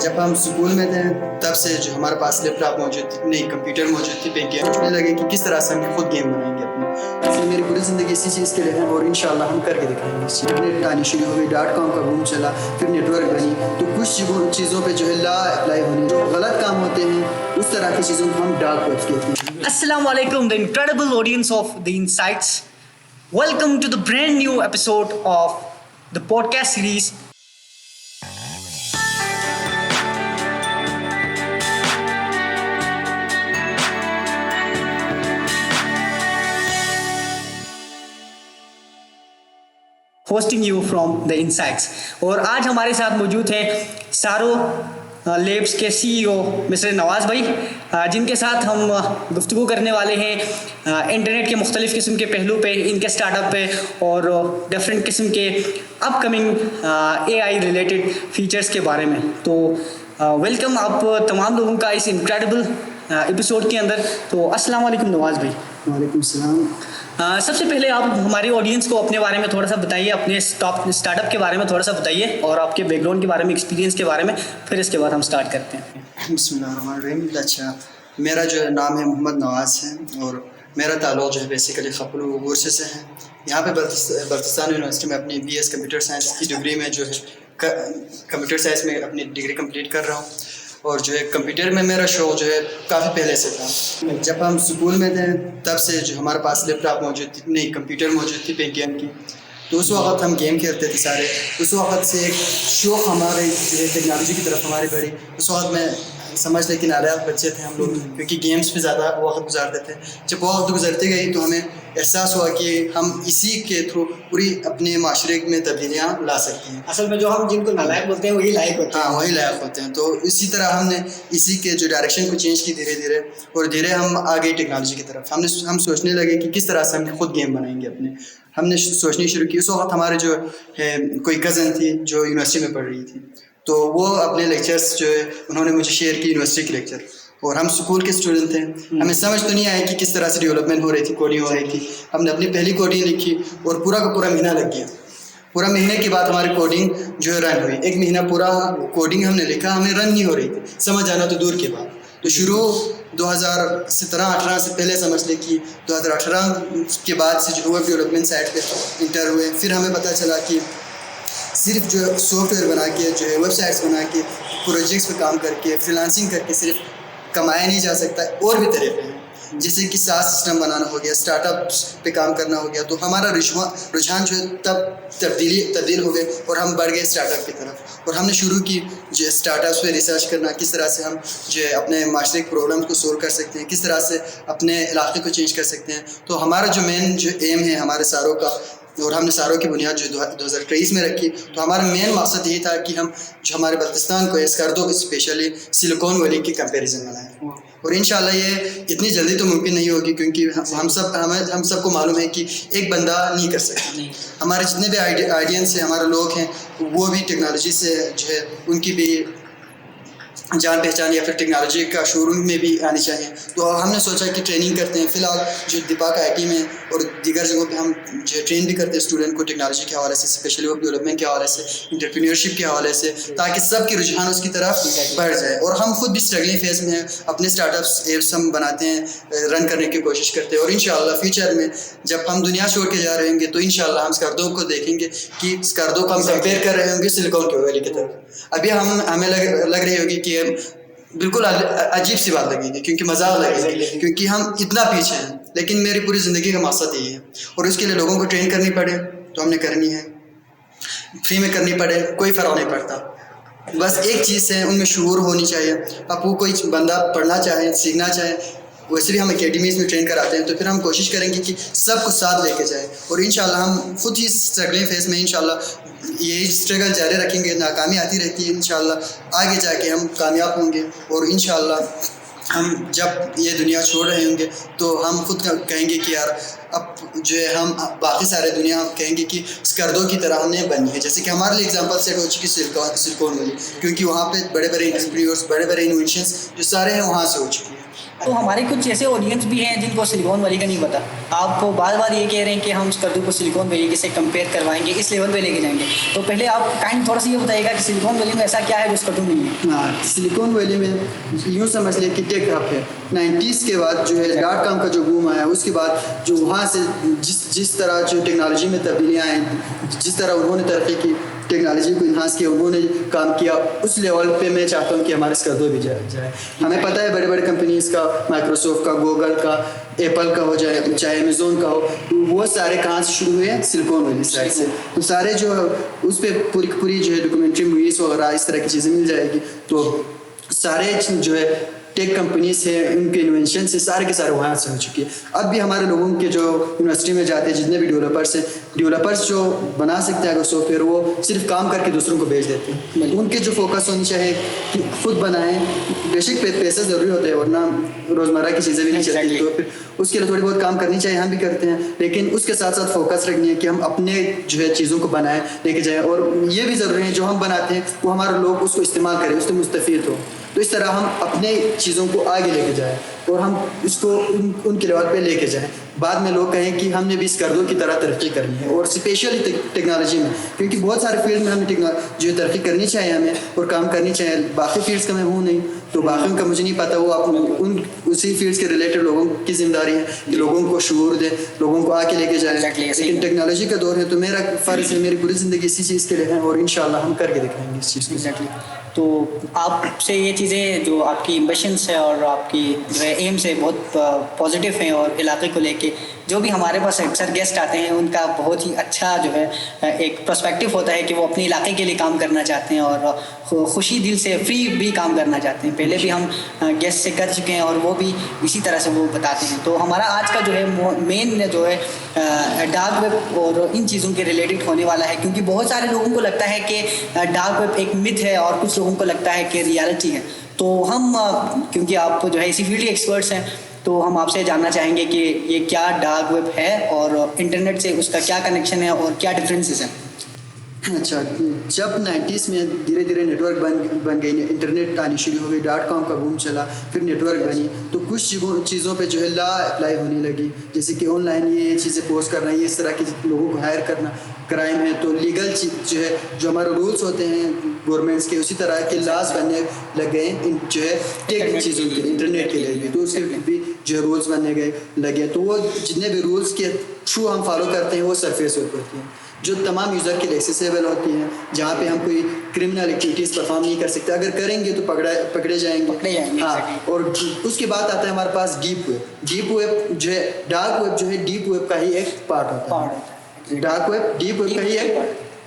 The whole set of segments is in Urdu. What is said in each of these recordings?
جب ہم اسکول میں تھے تب سے جو ہمارے پاس لیپ ٹاپ موجود تھی, نہیں کمپیوٹر موجود تھی, پہ گیم سوچنے لگے کہ کس طرح سے ہم خود گیم بنائیں گے اپنے. اس لیے میری پوری زندگی اسی چیز کے لیے ہے اور انشاءاللہ ہم کر کے دکھائیں گے. انٹرنیٹ آنی شروع ہوئی, .com کا بوم چلا, پھر نیٹ ورک بنی, تو کچھ چیزوں پہ جو ہے لا اپلائی ہونی, جو غلط کام ہوتے ہیں اس طرح کی چیزوں کو ہم ڈارک ویب کہتے ہیں. السلام علیکم, the incredible audience of the Insights. Welcome to the brand new episode of the podcast series. Hosting you from the Insights. اور آج ہمارے ساتھ موجود ہیں سارو لیبس کے CEO مسٹر نواز بھائی, جن کے ساتھ ہم گفتگو کرنے والے ہیں انٹرنیٹ کے مختلف قسم کے پہلو پہ, ان کے اسٹارٹ اپ پہ اور ڈفرینٹ قسم کے اپ کمنگ AI ریلیٹڈ فیچرز کے بارے میں. تو ویلکم آپ تمام لوگوں کا اس انکریڈبل ایپیسوڈ کے اندر. تو السلام علیکم نواز بھائی. وعلیکم السلام. سب سے پہلے آپ ہماری آڈینس کو اپنے بارے میں تھوڑا سا بتائیے, اپنے اسٹارٹ اپ کے بارے میں تھوڑا سا بتائیے اور آپ کے بیک گراؤنڈ کے بارے میں, ایکسپیرینس کے بارے میں, پھر اس کے بعد ہم اسٹارٹ کرتے ہیں. بسم اللہ الرحمن الرحیم. اچھا, میرا جو نام ہے محمد نواز ہے اور میرا تعلق جو ہے بیسیکلی خپل و غورسے سے ہے. یہاں پہ بلتستان یونیورسٹی میں اپنی BS کمپیوٹر سائنس کی ڈگری میں جو ہے کمپیوٹر سائنس میں اپنی ڈگری کمپلیٹ کر رہا ہوں. اور جو ہے کمپیوٹر میں میرا شوق جو ہے کافی پہلے سے تھا. جب ہم اسکول میں تھے تب سے جو ہمارے پاس لیپ ٹاپ موجود تھی, نہیں کمپیوٹر موجود تھی پہ گیم کی, تو اس وقت ہم گیم کھیلتے تھے سارے. اس وقت سے ایک شوق ہمارے جو ہے ٹیکنالوجی کی طرف ہماری بڑھی. اس وقت میں سمجھ لے کہ ناراض بچے تھے ہم لوگ, کیونکہ گیمس پہ زیادہ وقت گزارتے تھے. جب وقت گزرتی گئی تو ہمیں احساس ہوا کہ ہم اسی کے تھرو پوری اپنے معاشرے میں تبدیلیاں لا سکتے ہیں. اصل میں جو ہم جن کو نالائق بولتے ہیں وہی لائق ہوتے ہیں. ہاں, وہی لائق ہوتے ہیں. تو اسی طرح ہم نے اسی کے جو ڈائریکشن کو چینج کی دھیرے دھیرے, اور دھیرے ہم آگے ٹیکنالوجی کی طرف ہم سوچنے لگے کہ کس طرح سے ہم خود گیم بنائیں گے اپنے. ہم نے سوچنی شروع کی. اس وقت ہمارے جو ہے کوئی کزن تھی جو یونیورسٹی میں پڑھ رہی تھی, تو وہ اپنے لیکچرس جو ہے انہوں نے مجھے شیئر کی, یونیورسٹی کے لیکچر. اور ہم اسکول کے اسٹوڈنٹ تھے, ہمیں سمجھ تو نہیں آیا کہ کس طرح سے ڈیولپمنٹ ہو رہی تھی, کوڈنگ ہو رہی تھی. ہم نے اپنی پہلی کوڈنگ لکھی اور پورا کا پورا مہینہ لگ گیا. پورا مہینے کے بعد ہماری کوڈنگ جو ہے رن ہوئی. ایک مہینہ پورا کوڈنگ ہم نے لکھا, ہمیں رن نہیں ہو رہی تھی, سمجھ آنا تو دور کی بات. تو شروع 2017-18 سے پہلے سمجھ لے کہ 2018 کے بعد سے جو ویب ڈیولپمنٹ سائٹ پہ انٹر ہوئے. پھر ہمیں پتہ چلا کہ صرف جو سافٹ ویئر بنا کے, جو ہے ویب سائٹس بنا کے, پروجیکٹس پہ کام کر کے, فریلانسنگ کر کے صرف کمایا نہیں جا سکتا. اور بھی طریقے ہیں, جیسے کہ SaaS سسٹم بنانا ہو گیا, اسٹارٹ اپس پہ کام کرنا ہو گیا. تو ہمارا رجحان جو ہے تب تبدیل ہو گئے اور ہم بڑھ گئے اسٹارٹ اپ کی طرف. اور ہم نے شروع کی جو اسٹارٹ اپس پہ ریسرچ کرنا, کس طرح سے ہم جو ہے اپنے معاشرے کے پرابلمس کو سولو کر سکتے ہیں, کس طرح سے اپنے علاقے کو چینج کر سکتے ہیں. تو ہمارا جو مین جو ایم ہے ہمارے ساروں کا, اور ہم نے ساروں کی بنیاد جو 2023 میں رکھی, تو ہمارا مین مقصد یہی تھا کہ ہم جو ہمارے بلتستان کو اسکردو کو اسپیشلی سلیکون ویلی کی کمپیریزن بنائیں. اور انشاءاللہ یہ اتنی جلدی تو ممکن نہیں ہوگی, کیونکہ ہم سب کو معلوم ہے کہ ایک بندہ نہیں کر سکتا. ہمارے جتنے بھی آئیڈینس ہیں, ہمارے لوگ ہیں, وہ بھی ٹیکنالوجی سے جو ہے ان کی بھی جان پہچان یا پھر ٹیکنالوجی کا شوروم میں بھی آنی چاہیے. تو ہم نے سوچا کہ ٹریننگ کرتے ہیں. فی الحال جو دیپاک IIT میں اور دیگر جگہوں پہ ہم جو ٹرین بھی کرتے ہیں اسٹوڈنٹ کو ٹیکنالوجی کے حوالے سے, اسپیشلی ویب ڈیولپمنٹ کے حوالے سے, انٹرپرینیورشپ کے حوالے سے, تاکہ سب کی رجحان اس کی طرف بڑھ جائے. اور ہم خود بھی اسٹرگلنگ فیز میں ہیں, اپنے اسٹارٹ اپس ایپس ہم بناتے ہیں, رن کرنے کی کوشش کرتے ہیں. اور انشاءاللہ فیوچر میں جب ہم دنیا چھوڑ کے جا رہے ہوں گے تو انشاءاللہ ہم اسکردو کو دیکھیں گے کہ اسکردو کو ہم کمپیئر کر رہے ہوں گے سلیکون ویلی کی طرف. ابھی ہمیں لگ رہی ہوگی کہ بالکل عجیب سی بات لگے گی, کیونکہ مذاق لگے گی, کیونکہ ہم اتنا پیچھے ہیں. لیکن میری پوری زندگی کا مقصد یہی ہے, اور اس کے لیے لوگوں کو ٹرین کرنی پڑے تو ہم نے کرنی ہے, فری میں کرنی پڑے کوئی فرق نہیں پڑتا. بس ایک چیز ہے, ان میں شعور ہونی چاہیے. اب وہ کوئی بندہ پڑھنا چاہے, سیکھنا چاہے, ویسے بھی ہم اکیڈمیز میں ٹرین کراتے ہیں, تو پھر ہم کوشش کریں گے کہ سب کو ساتھ لے کے جائیں. اور انشاءاللہ ہم خود ہی اسٹرگلنگ فیز میں انشاءاللہ یہی اسٹرگل جاری رکھیں گے. ناکامی آتی رہتی ہے, انشاءاللہ آگے جا کے ہم کامیاب ہوں گے. اور انشاءاللہ ہم جب یہ دنیا چھوڑ رہے ہوں گے تو ہم خود کہیں گے کہ یار اب جو ہے ہم باقی سارے دنیا ہم کہیں گے کہ اسکردوں کی طرح ہم نے بنی ہے. جیسے کہ ہمارے لیے اگزامپل سیٹ ہو چکی سلیکون ویلی, کیونکہ وہاں پہ بڑے بڑے انٹرپرینیورس, بڑے بڑے انوویشنس جو سارے ہیں وہاں سے ہو چکی ہیں. تو ہمارے کچھ ایسے آڈینس بھی ہیں جن کو سلیکون ویلی کا نہیں پتا. آپ کو بار بار یہ کہہ رہے ہیں کہ ہم اسکردو کو سلیکون ویلی سے کمپیئر کروائیں گے, اس لیول پہ لے کے جائیں گے. تو پہلے آپ کائنڈ تھوڑا سا یہ بتائیے گا کہ سلیکون ویلی میں ایسا کیا ہے جو اسکردو نہیں ہے. ہاں, سلیکون ویلی میں یوں سمجھ لیں کہ ٹیک ہب ہے. 90s کے بعد جو ہے .com کا جو بوم آیا, اس کے بعد جو وہاں سے جس طرح جو ٹیکنالوجی میں تبدیلیاں آئیں, جس طرح انہوں نے ترقی کی, ٹیکنالوجی کو انہانس کیا, انہوں نے کام کیا, اس لیول پہ میں چاہتا ہوں کہ ہمارے اسکردو بھی جائے. ہمیں پتہ ہے بڑے بڑے کمپنیز کا, مائکروسافٹ کا, گوگل کا, ایپل کا ہو جائے, چاہے امیزون کا ہو, وہ سارے کہاں سے شروع ہوئے ہیں, سلیکون ویلی سائڈ سے. تو سارے جو اس پہ پوری جو ہے ڈاکومنٹری موویز وغیرہ اس طرح کی چیزیں مل جائے گی. تو سارے جو ہے ٹیک کمپنیز ہیں, ان کے انوینشن سے سارے کے سارے وہاں سے ہو چکی ہے. اب بھی ہمارے لوگوں کے جو یونیورسٹی میں جاتے ہیں, جتنے بھی ڈیولپرس جو بنا سکتے ہیں اگر سافٹ ویئر, وہ صرف کام کر کے دوسروں کو بھیج دیتے ہیں. ان کے جو فوکس ہونی چاہیے کہ خود بنائیں. بے شک پیسے ضروری ہوتے ہیں, ورنہ روزمرہ کی چیزیں بھی نہیں چلتی, تو پھر اس کے لیے تھوڑی بہت کام کرنی چاہیے, ہم بھی کرتے ہیں. لیکن اس کے ساتھ ساتھ فوکس رکھنی ہے کہ ہم اپنے جو ہے چیزوں کو بنائیں, لے کے جائیں. اور یہ بھی ضروری ہے جو ہم بناتے ہیں وہ ہمارے لوگ اس کو استعمال کریں, اس سے مستفید ہو. تو اس طرح ہم اپنے چیزوں کو آگے لے کے جائیں اور ہم اس کو ان کے لیول پہ لے کے جائیں. بعد میں لوگ کہیں کہ ہم نے بھی اسکردو کی طرح ترقی کرنی ہے, اور اسپیشلی ٹیکنالوجی میں, کیونکہ بہت سارے فیلڈ میں ہمیں جو ترقی کرنی چاہیے ہمیں اور کام کرنی چاہیے. باقی فیلڈس کا میں ہوں نہیں, تو باقیوں کا مجھے نہیں پتہ, وہ اسی فیلڈس کے ریلیٹڈ لوگوں کی ذمہ داری ہے کہ لوگوں کو شعور دیں, لوگوں کو آگے لے کے جائیں. لیکن ٹیکنالوجی کا دور ہے, تو میرا فرض ہے, میری پوری زندگی اسی چیز کے لیے ہے, اور انشاءاللہ ہم کر کے دکھائیں گے اس چیز کو. تو آپ سے یہ چیزیں جو آپ کی ایمبیشنس ہے اور آپ کی جو ہے ایمس ہے بہت پازیٹیو ہیں, اور علاقے کو لے کے جو بھی ہمارے پاس اکثر گیسٹ آتے ہیں ان کا بہت ہی اچھا جو ہے ایک پرسپیکٹیو ہوتا ہے کہ وہ اپنے علاقے کے لیے کام کرنا چاہتے ہیں اور خوشی دل سے فری بھی کام کرنا چاہتے ہیں. پہلے بھی ہم گیسٹ سے کر چکے ہیں اور وہ بھی اسی طرح سے وہ بتاتے ہیں. تو ہمارا آج کا جو ہے مین جو ہے ڈارک ویب اور ان چیزوں کے ریلیٹڈ ہونے والا ہے, کیونکہ بہت سارے لوگوں کو لگتا ہے کہ ڈارک ویب ایک متھ ہے اور کچھ لوگوں کو لگتا ہے کہ ریالٹی ہے. تو ہم کیونکہ آپ جو ہے اسی فیلڈ کے ایکسپرٹس ہیں, تو ہم آپ سے جاننا چاہیں گے کہ یہ کیا ڈارک ویب ہے اور انٹرنیٹ سے اس کا کیا کنیکشن ہے اور کیا ڈفرینسز ہیں. اچھا, جب 90s میں دھیرے دھیرے نیٹ ورک بن گئی, انٹرنیٹ آنی شروع ہو گئی, .com کا بوم چلا, پھر نیٹ ورک بنی, تو کچھ چیزوں پہ جو ہے لا اپلائی ہونے لگی, جیسے کہ آن لائن یہ چیزیں پوسٹ کرنا, یہ اس طرح کے لوگوں کو ہائر کرنا کرائم ہے. تو لیگل جو ہے جو ہمارے رولس ہوتے ہیں گورنمنٹس کے, اسی طرح کے لاز بننے لگ گئے جو ہے ٹیک چیزوں کے, انٹرنیٹ کے لیے بھی. تو اس کے بھی جو ہے رولس بننے لگے, تو وہ جتنے بھی رولس کے تھرو ہم فالو کرتے ہیں وہ سرفیس ورک ہوتی ہیں, جو تمام یوزر کے لیے ایکسیسیبل ہوتی ہیں, جہاں پہ ہم کوئی کرمنل ایکٹیویٹیز پرفارم نہیں کر سکتے. اگر کریں گے تو پکڑے جائیں گے. ہاں, اور اس کے بعد آتا ہے ہمارے پاس ڈیپ ویب. ڈیپ ویب جو ہے ڈارک ویب جو ہے ڈیپ ویب کا ہی ایک پارٹ ہوتا ہے. ڈارک ویب ڈیپ ویب کا ہی ایک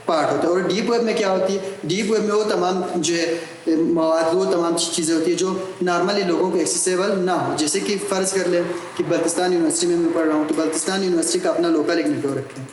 پارٹ ہوتا ہے. اور ڈیپ ویب میں کیا ہوتی ہے, ڈیپ ویب میں وہ تمام جو ہے مواد, وہ تمام چیزیں ہوتی ہیں جو نارملی لوگوں کو ایکسیسیبل نہ ہو. جیسے کہ فرض کر لیں کہ بلتستان یونیورسٹی میں پڑھ رہا ہوں, تو بلتستان یونیورسٹی کا اپنا لوکل ایک نیٹ ورک ہے,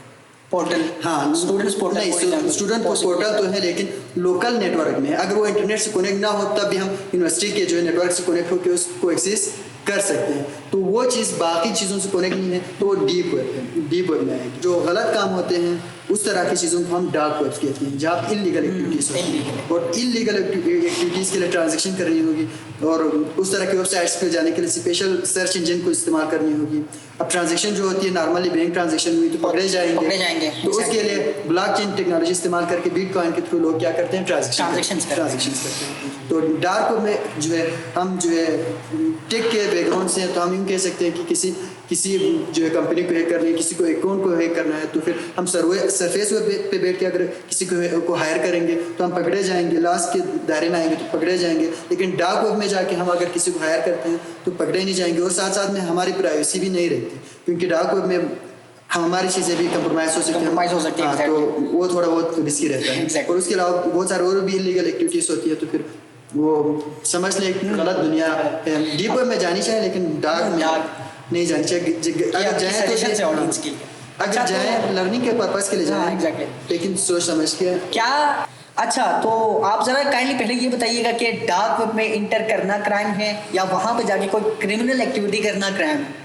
پورٹل. ہاں, اسٹوڈنٹ پورٹل تو ہے, لیکن لوکل نیٹ ورک میں اگر وہ انٹرنیٹ سے کنیکٹ نہ ہو تب بھی ہم یونیورسٹی کے جو ہے نیٹ ورک سے کنیکٹ ہو کے اس کو ایکسیس کر سکتے ہیں. تو وہ چیز باقی چیزوں سے کنیکٹ نہیں ہے, تو وہ ڈیپ ویب ہے. ڈیپ ویب میں آئے گی جو غلط کام ہوتے ہیں, اس طرح کی چیزوں کو ہم ڈارک ویب کہتے ہیں, جہاں انلیگل ایکٹیویٹیز ہوتی ہیں, اور انلیگل ایکٹیویٹیز کے لیے ٹرانزیکشن کرنی ہوگی, اور اس طرح کی ویب سائٹس پہ جانے کے لیے اسپیشل سرچ انجن کو استعمال کرنی ہوگی. اب ٹرانزیکشن جو ہوتی ہے نارملی بینک ٹرانزیکشن ہوئی تو پکڑے جائیں گے. تو اس کے لیے بلاک چین ٹیکنالوجی استعمال کر کے بیٹ کوائن کے تھرو لوگ کیا کرتے ہیں, ٹرانزیکشن کرتے ہیں. تو ڈارک ویب میں جو ہے ہم جو ہے ٹیک کے بیک گراؤنڈ سے ہیں, تو ہم یوں کہہ سکتے ہیں کہ کسی جو ہے کمپنی کو ہیک کرنا ہے, کسی کو اکاؤنٹ کو ہیک کرنا ہے, تو پھر ہم سرفیس ویب پہ بیٹھ کے اگر کسی کو ہائر کریں گے تو ہم پکڑے جائیں گے, لاس کے دائرے میں آئیں گے تو پکڑے جائیں گے. لیکن ڈارک ویب میں جا کے ہم اگر کسی کو ہائر کرتے ہیں تو پکڑے نہیں جائیں گے, اور ساتھ ساتھ میں ہماری پرائیویسی بھی نہیں رہتی, کیونکہ ڈارک ویب میں ہماری چیزیں بھی کمپرومائز ہو سکتی ہیں, تو وہ تھوڑا بہت رسکی رہتا ہے. اور اس کے علاوہ بہت سارے اور بھی انلیگل ایکٹیویٹیز ہوتی ہے, تو پھر وہ سمجھ لیں غلط دنیا ہے. ڈیپ ویب میں جانی چاہیے لیکن ڈارک میں نہیں جانی چاہیے. اگر جائیں لرننگ کے پرپز کے لیے جائیں, لیکن سوچ سمجھ کے. کیا اچھا, تو آپ ذرا کائنڈلی پہلے یہ بتائیے گا کہ ڈارک ویب میں انٹر کرنا کرائم ہے یا وہاں پہ جا کے کوئی کرمنل ایکٹیویٹی کرنا کرائم ہے؟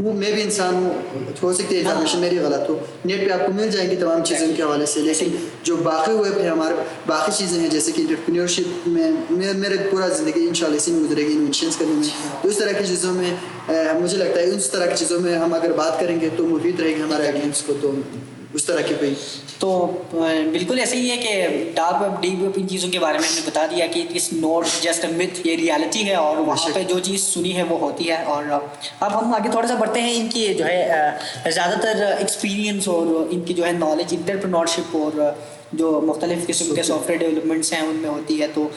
وہ میں بھی انسان ہوں, ہو سکتی ہے انفارمیشن میری غلط ہو, نیٹ پہ آپ کو مل جائیں گی تمام چیزوں کے حوالے سے, لیکن جو باقی ہوئے پھر ہمارے باقی چیزیں ہیں جیسے کہ انٹرپرینیورشپ میں میرے پورا زندگی انشاءاللہ اسی میں گزرے گی, انویشنس کرنے میں, تو اس طرح کی چیزوں میں مجھے لگتا ہے اس طرح کی چیزوں میں ہم اگر بات کریں گے تو مفید رہے گی ہمارے آڈینس کو, تو اس طرح کی کوئی تو بالکل ایسے ہی ہے کہ ڈارک ویب ڈیپ ویب ان چیزوں کے بارے میں ہم نے بتا دیا کہ اٹس ناٹ جسٹ اے متھ, یہ ریالٹی ہے اور وہاں پہ جو چیز سنی ہے وہ ہوتی ہے. اور اب ہم آگے تھوڑا سا بڑھتے ہیں. ان کی جو ہے زیادہ تر ایکسپیرینس اور ان کی جو ہے نالج انٹرپرینورشپ اور جو مختلف قسم کے سافٹ ویئر ڈیولپمنٹس ہیں ان میں ہوتی ہے. تو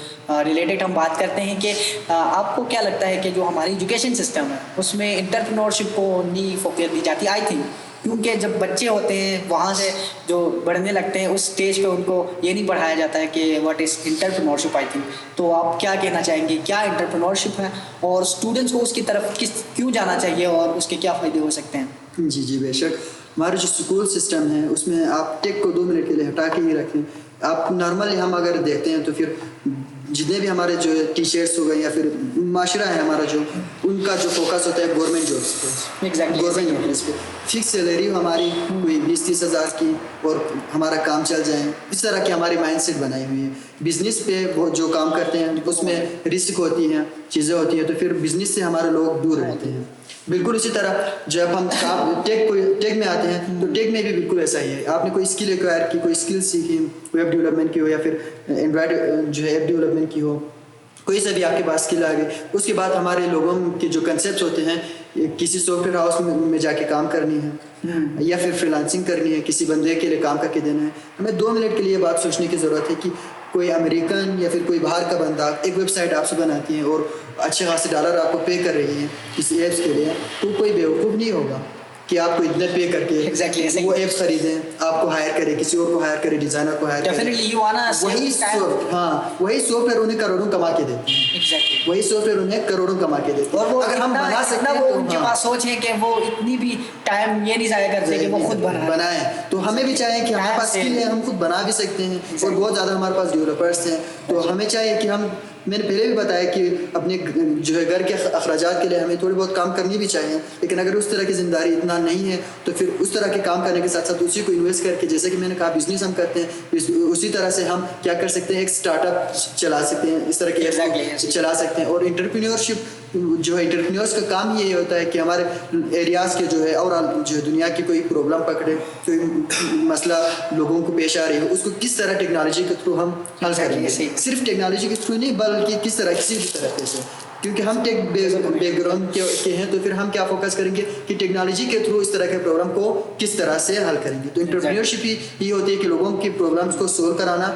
ریلیٹڈ ہم بات کرتے ہیں کہ آپ کو کیا لگتا ہے کہ جو ہماری ایجوکیشن سسٹم ہے اس میں انٹرپرینورشپ کو نہیں فوقیت دی جاتی؟ آئی تھنک کیونکہ جب بچے ہوتے ہیں وہاں سے جو بڑھنے لگتے ہیں اس اسٹیج پہ ان کو یہ نہیں پڑھایا جاتا ہے کہ what is entrepreneurship. I think تو آپ کیا کہنا چاہیں گے, کیا انٹرپرینورشپ ہے اور اسٹوڈنٹس کو اس کی طرف کیوں جانا چاہیے اور اس کے کیا فائدے ہو سکتے ہیں؟ جی بے شک. ہمارے جو اسکول سسٹم ہے اس میں آپ ٹیک کو 2 منٹ کے لیے ہٹا کے ہی رکھیں. آپ نارملی ہم اگر دیکھتے ہیں تو پھر جتنے بھی ہمارے جو ٹیچرس ہو گئے یا پھر معاشرہ ہے ہمارا, جو ان کا جو فوکس ہوتا ہے گورنمنٹ جابس پہ, گورنمنٹ نوکریز پہ, فکس سیلری ہماری کوئی 20-30 ہزار کی اور ہمارا کام چل جائے, اس طرح کی ہماری مائنڈ سیٹ بنائی ہوئی ہے. بزنس پہ وہ جو کام کرتے ہیں اس میں رسک ہوتی ہیں, چیزیں ہوتی ہیں, تو پھر بزنس سے ہمارے لوگ دور رہتے ہیں. بالکل اسی طرح جب ہم ٹیک میں آتے ہیں تو ٹیک میں بھی بالکل ایسا ہی ہے. آپ نے کوئی اسکل ایکوائر کی, کوئی اسکل سیکھی, ویب ڈیولپمنٹ کی ہو یا پھر اینڈرائڈ جو ہے ایپ ڈیولپمنٹ کی ہو, کوئی سا بھی آپ کے پاس اسکل آ گئی, اس کے بعد ہمارے لوگوں کے جو کنسیپٹس ہوتے ہیں, کسی سافٹ ویئر ہاؤس میں جا کے کام کرنی ہے یا پھر فری لانسنگ کرنی ہے, کسی بندے کے لیے کام کر کے دینا ہے, ہمیں 2 منٹ کے لیے بات سوچنے کی ضرورت ہے کہ کوئی امریکن یا پھر کوئی باہر کا بندہ ایک ویب سائٹ آپ سے بناتی ہے اور اچھے خاصے ڈالر آپ کو پے کر رہی ہے کسی ایپس کے لیے, تو کوئی بیوقوف نہیں ہوگا کہ آپ کو اتنا پے کر کے وہ ایپس خریدیں, آپ کو ہائر کرے, کسی اور کو ہائر کرے, ڈیزائنر کو ہائر کرے. وہی سافٹ ویئر انہیں کروڑوں کما کے دیتے ہیں, وہی سافٹ ویئر انہیں کروڑوں کما کے دیتے ہیں. اور اگر ہم بنا سکتے ہیں, ان کے پاس سوچ ہے کہ وہ اتنی بھی ٹائم یہ نہیں ضائع کرتے کہ وہ خود بنائیں, تو ہمیں بھی چاہیے کہ ہمارے پاس اسکل ہے, ہم خود بنا بھی سکتے ہیں, اور بہت زیادہ ہمارے پاس ڈیولپرس ہیں. تو ہمیں چاہیے کہ ہم, میں نے پہلے بھی بتایا کہ اپنے جو ہے گھر کے اخراجات کے لیے ہمیں تھوڑی بہت کام کرنی بھی چاہیے, لیکن اگر اس طرح کی ذمہ داری اتنا نہیں ہے تو پھر اس طرح کے کام کرنے کے ساتھ ساتھ اسی کو انویسٹ کر کے, جیسے کہ میں نے کہا بزنس ہم کرتے ہیں, اسی طرح سے ہم کیا کر سکتے ہیں, ایک اسٹارٹ اپ چلا سکتے ہیں, اس طرح کے چلا سکتے ہیں. اور انٹرپرینیورشپ جو ہے, انٹرپرینیورس کا کام یہی ہوتا ہے کہ ہمارے ایریاز کے جو ہے اور جو دنیا کی کوئی پرابلم پکڑے, کوئی مسئلہ لوگوں کو پیش آ رہی ہے, اس کو کس طرح ٹیکنالوجی کے تھرو ہم حل کریں گے. صرف ٹیکنالوجی کے تھرو نہیں بلکہ کس طرح, کسی بھی طریقے سے, کیونکہ ہم ٹیک بیک گراؤنڈ کے ہیں, تو پھر ہم کیا فوکس کریں گے کہ ٹیکنالوجی کے تھرو اس طرح کے پرابلم کو کس طرح سے حل کریں گے. تو انٹرپرینیورشپ ہی یہ ہوتی ہے کہ لوگوں کی پرابلمس کو سولو کرانا.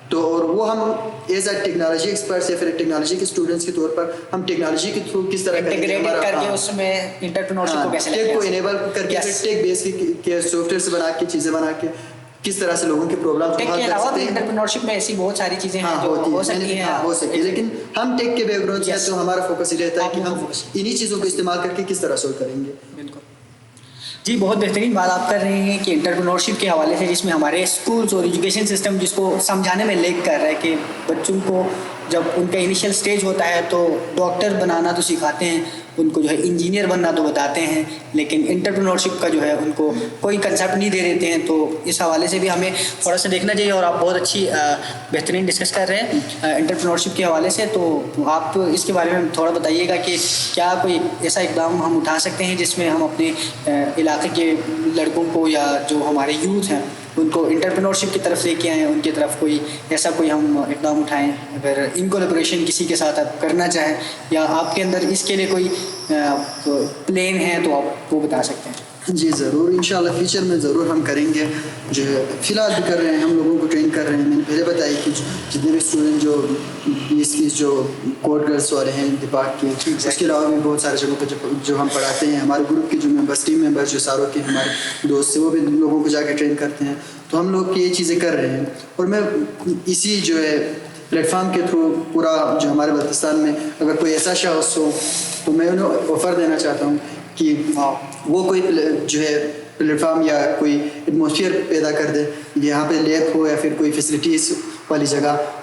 تو اور وہ ہم ایز اے ٹیکنالوجی ایکسپرٹس یا پھر ٹیکنالوجی کے اسٹوڈنٹس کے طور پر ہم ٹیکنالوجی کے تھرو کس طرح اس میں انٹرپرینورشپ کو کیسے ٹیک کو انیبل کر کے ٹیک بیس کے سافٹ ویئر سے بنا کے چیزیں بنا کے کس طرح سے لوگوں کے پرابلم ٹیک کے علاوہ بھی انٹرپرینورشپ میں ایسی بہت ساری چیزیں ہیں جو ہو سکتی ہیں, ہو سکتی ہے, لیکن ہم ٹیک کے بیک گراؤنڈ سے تو ہمارا فوکس یہ رہتا ہے کہ ہم انہی چیزوں کو استعمال کر کے کس طرح سولو کریں گے. بالکل جی, بہت بہترین بات آپ کر رہے ہیں کہ انٹرپرینورشپ کے حوالے سے, جس میں ہمارے اسکولس اور ایجوکیشن سسٹم جس کو سمجھانے میں لیک کر رہا ہے کہ بچوں کو جب ان کا انیشیل سٹیج ہوتا ہے تو ڈاکٹر بنانا تو سکھاتے ہیں, ان کو جو ہے انجینئر بننا تو بتاتے ہیں, لیکن انٹرپرینورشپ کا جو ہے ان کو کوئی کنسیپٹ نہیں دے دیتے ہیں. تو اس حوالے سے بھی ہمیں تھوڑا سا دیکھنا چاہیے, اور آپ بہت اچھی بہترین ڈسکس کر رہے ہیں انٹرپرینورشپ کے حوالے سے. تو آپ اس کے بارے میں تھوڑا بتائیے گا کہ کیا کوئی ایسا اقدام ہم اٹھا سکتے ہیں جس میں ہم اپنے علاقے کے لڑکوں کو یا جو ہمارے یوتھ ہیں ان کو انٹرپرینورشپ کی طرف لے کے آئیں, ان کی طرف کوئی ہم اقدام اٹھائیں. اگر ان کولیبریشن کسی کے ساتھ آپ کرنا چاہیں یا آپ کے اندر اس کے لیے کوئی پلان ہے تو آپ وہ بتا سکتے ہیں. جی ضرور, انشاءاللہ فیوچر میں ضرور ہم کریں گے. جو ہے فی الحال بھی کر رہے ہیں, ہم لوگوں کو ٹرین کر رہے ہیں. میں نے پہلے بتایا کہ جتنے بھی اسٹوڈنٹ جو 20 جو کوڈ گرلس والے ہیں دپاک کے, اس کے علاوہ بھی بہت سارے جگہوں پہ جو ہم پڑھاتے ہیں, ہمارے گروپ کے جو ممبرس, ٹیم ممبرس جو ساروں کے ہمارے دوست ہیں, وہ بھی لوگوں کو جا کے ٹرین کرتے ہیں. تو ہم لوگ یہ چیزیں کر رہے ہیں, اور میں اسی جو ہے پلیٹ فارم کے تھرو پورا جو ہمارے بلوچستان میں اگر کوئی ایسا شخص ہو تو میں انہیں آفر دینا چاہتا ہوں کہ وہ کوئی جو ہے پلیٹ فارم یا کوئی ایٹماسفیئر پیدا کر دے, یہاں پہ لیب ہو یا پھر کوئی فیسلٹیز والی جگہ,